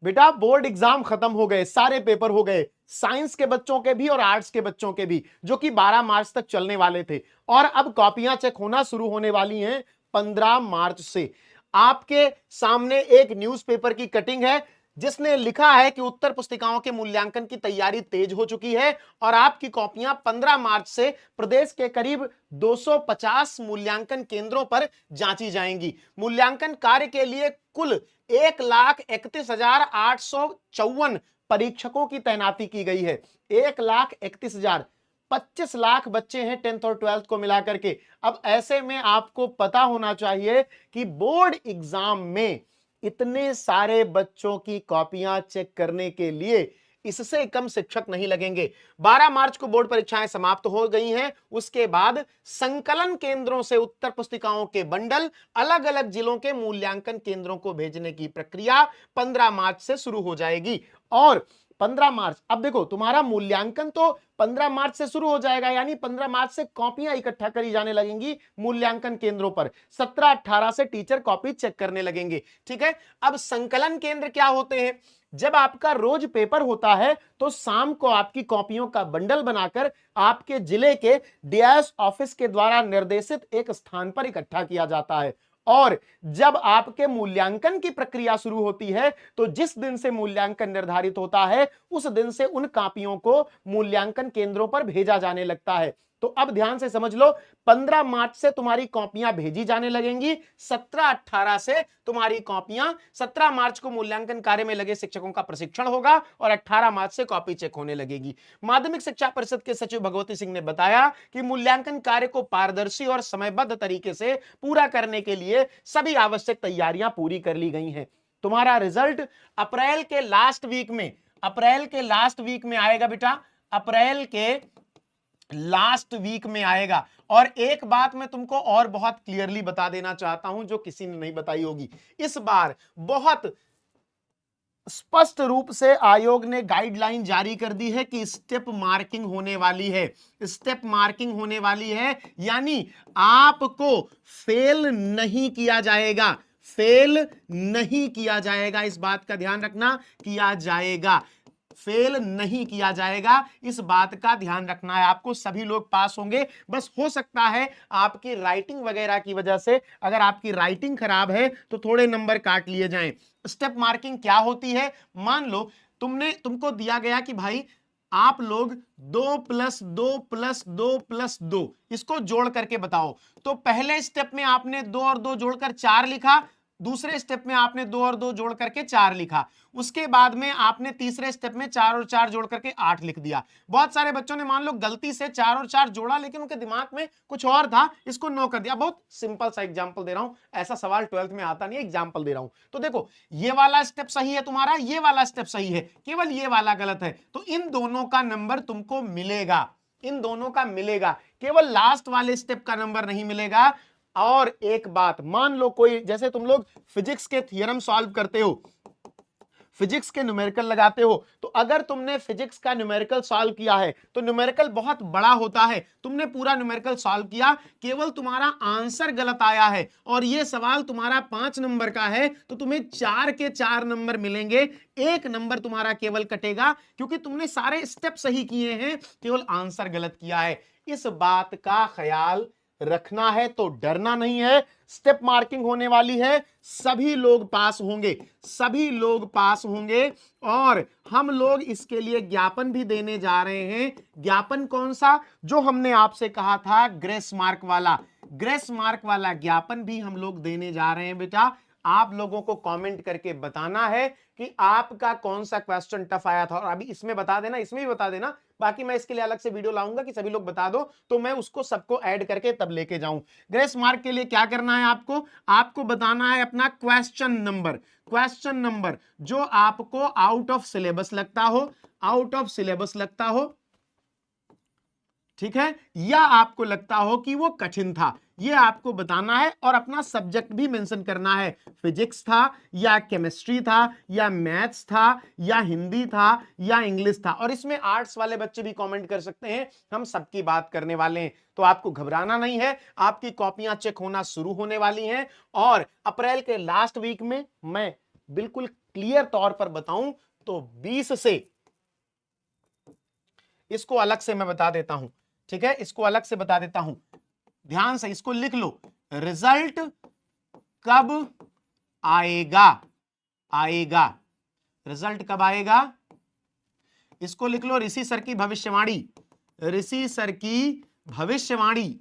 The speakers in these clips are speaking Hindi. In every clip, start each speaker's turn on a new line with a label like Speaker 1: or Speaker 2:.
Speaker 1: बेटा बोर्ड एग्जाम खत्म हो गए, सारे पेपर हो गए, साइंस के बच्चों के भी और आर्ट्स के बच्चों के भी, जो कि 12 मार्च तक चलने वाले थे। और अब कॉपियां चेक होना शुरू होने वाली हैं 15 मार्च से। आपके सामने एक न्यूज़पेपर की कटिंग है जिसने लिखा है कि उत्तर पुस्तिकाओं के मूल्यांकन की तैयारी तेज हो चुकी है और आपकी कॉपियां 15 मार्च से प्रदेश के करीब 250 मूल्यांकन केंद्रों पर जांची जाएंगी। मूल्यांकन कार्य के लिए कुल 1,31,854 परीक्षकों की तैनाती की गई है। 1,31,000, 25 लाख बच्चे हैं 10th और 12th को मिलाकर के। अब ऐसे में आपको पता होना चाहिए कि बोर्ड एग्जाम में इतने सारे बच्चों की कॉपियां चेक करने के लिए इससे कम शिक्षक नहीं लगेंगे। 12 मार्च को बोर्ड परीक्षाएं समाप्त हो गई हैं। उसके बाद संकलन केंद्रों से उत्तर पुस्तिकाओं के बंडल अलग अलग जिलों के मूल्यांकन केंद्रों को भेजने की प्रक्रिया 15 मार्च से शुरू हो जाएगी। और 15 मार्च, अब देखो तुम्हारा मूल्यांकन तो 15 मार्च से शुरू हो जाएगा, यानी 15 मार्च से कॉपियां इकट्ठा करी जाने लगेंगी मूल्यांकन केंद्रों पर। 17-18 से टीचर कॉपी चेक करने लगेंगे। ठीक है, अब संकलन केंद्र क्या होते हैं? जब आपका रोज पेपर होता है तो शाम को आपकी कॉपियों का बंडल बनाकर आपके जिले के डीआईएस ऑफिस के द्वारा निर्देशित एक स्थान पर इकट्ठा किया जाता है। और जब आपके मूल्यांकन की प्रक्रिया शुरू होती है तो जिस दिन से मूल्यांकन निर्धारित होता है उस दिन से उन कॉपियों को मूल्यांकन केंद्रों पर भेजा जाने लगता है। तो अब ध्यान से समझ लो, 15 मार्च से तुम्हारी कॉपियां भेजी जाने लगेंगी। 17-18 से तुम्हारी कॉपियां, 17 मार्च को मूल्यांकन कार्य में लगे शिक्षकों का प्रशिक्षण होगा और 18 मार्च से कॉपी चेक होने लगेगी। माध्यमिक शिक्षा परिषद के सचिव भगवती सिंह ने बताया कि मूल्यांकन कार्य को पारदर्शी और समयबद्ध तरीके से पूरा करने के लिए सभी आवश्यक तैयारियां पूरी कर ली गई हैं। तुम्हारा रिजल्ट अप्रैल के लास्ट वीक में आएगा बेटा, अप्रैल के लास्ट वीक में आएगा। और एक बात मैं तुमको और बहुत क्लियरली बता देना चाहता हूं जो किसी ने नहीं बताई होगी, इस बार बहुत स्पष्ट रूप से आयोग ने गाइडलाइन जारी कर दी है कि स्टेप मार्किंग होने वाली है। स्टेप मार्किंग होने वाली है, यानी आपको फेल नहीं किया जाएगा, फेल नहीं किया जाएगा। इस बात का ध्यान रखना, किया जाएगा, फेल नहीं किया जाएगा, इस बात का ध्यान रखना है आपको। सभी लोग पास होंगे, बस हो सकता है आपकी राइटिंग वगैरह की वजह से, अगर आपकी राइटिंग खराब है तो थोड़े नंबर काट लिए जाएं। स्टेप मार्किंग क्या होती है? मान लो तुमको दिया गया कि भाई आप लोग 2+2+2+2 इसको जोड़ करके बताओ। तो पहले स्टेप में आपने 2 और 2 जोड़कर 4 लिखा, दूसरे स्टेप में आपने 2 और 2 जोड़ करके 4 लिखा, उसके बाद में आपने तीसरे स्टेप में 4 और 4 जोड़ करके 8 लिख दिया। बहुत सारे बच्चों ने मान लो गलती से 4 और 4 जोड़ा लेकिन उनके दिमाग में कुछ और था, इसको 9 कर दिया। बहुत सिंपल सा एग्जांपल दे रहा हूं, ऐसा सवाल 12th में आता नहीं है, एग्जांपल दे रहा हूं। तो देखो ये वाला स्टेप सही है तुम्हारा, ये वाला स्टेप सही है, केवल ये वाला गलत है, तो इन दोनों का नंबर तुमको मिलेगा, इन दोनों का मिलेगा, केवल लास्ट वाले स्टेप का नंबर नहीं मिलेगा। और एक बात, मान लो कोई, जैसे तुम लोग फिजिक्स के थ्योरम सॉल्व करते हो, फिजिक्स के न्यूमेरिकल लगाते हो, तो अगर तुमने फिजिक्स का न्यूमेरिकल सॉल्व किया है तो न्यूमेरिकल बहुत बड़ा होता है, तुमने पूरा न्यूमेरिकल सॉल्व किया, केवल तुम्हारा आंसर गलत आया है और यह सवाल तुम्हारा 5 नंबर का है, तो तुम्हें 4 के 4 नंबर मिलेंगे, 1 नंबर तुम्हारा केवल कटेगा क्योंकि तुमने सारे स्टेप सही किए हैं, केवल आंसर गलत किया है। इस बात का ख्याल रखना है, तो डरना नहीं है। स्टेप मार्किंग होने वाली है, सभी लोग पास होंगे, सभी लोग पास होंगे। और हम लोग इसके लिए ज्ञापन भी देने जा रहे हैं। ज्ञापन कौन सा? जो हमने आपसे कहा था ग्रेस मार्क वाला, ग्रेस मार्क वाला ज्ञापन भी हम लोग देने जा रहे हैं बेटा। आप लोगों को कमेंट करके बताना है कि आपका कौन सा क्वेश्चन टफ आया था, और अभी इसमें बता देना, इसमें भी बता देना, बाकी मैं इसके लिए अलग से वीडियो लाऊंगा कि सभी लोग बता दो, तो मैं उसको सबको ऐड करके तब लेके जाऊं। ग्रेस मार्क के लिए क्या करना है आपको बताना है अपना क्वेश्चन नंबर, क्वेश्चन नंबर जो आपको आउट ऑफ सिलेबस लगता हो, आउट ऑफ सिलेबस लगता हो, ठीक है, या आपको लगता हो कि वो कठिन था, ये आपको बताना है। और अपना सब्जेक्ट भी मेंशन करना है, फिजिक्स था या केमिस्ट्री था या मैथ्स था या हिंदी था या इंग्लिश था। और इसमें आर्ट्स वाले बच्चे भी कमेंट कर सकते हैं, हम सबकी बात करने वाले हैं, तो आपको घबराना नहीं है। आपकी कॉपियां चेक होना शुरू होने वाली हैं और अप्रैल के लास्ट वीक में मैं बिल्कुल क्लियर तौर पर बताऊं तो 20 से, इसको अलग से मैं बता देता हूं, ठीक है, इसको अलग से बता देता हूं, ध्यान से इसको लिख लो। रिजल्ट कब आएगा, आएगा, रिजल्ट कब आएगा, इसको लिख लो ऋषि सर की भविष्यवाणी, ऋषि सर की भविष्यवाणी,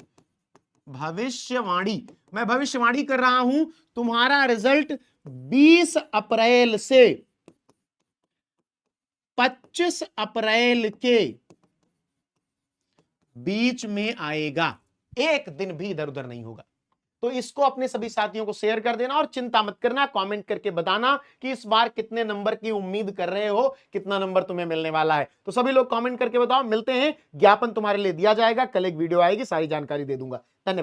Speaker 1: भविष्यवाणी, मैं भविष्यवाणी कर रहा हूं तुम्हारा रिजल्ट 20 अप्रैल से 25 अप्रैल के बीच में आएगा, एक दिन भी इधर उधर नहीं होगा। तो इसको अपने सभी साथियों को शेयर कर देना और चिंता मत करना, कमेंट करके बताना कि इस बार कितने नंबर की उम्मीद कर रहे हो, कितना नंबर तुम्हें मिलने वाला है। तो सभी लोग कमेंट करके बताओ। मिलते हैं, ज्ञापन तुम्हारे लिए दिया जाएगा, कल एक वीडियो आएगी, सारी जानकारी दे दूंगा। धन्यवाद।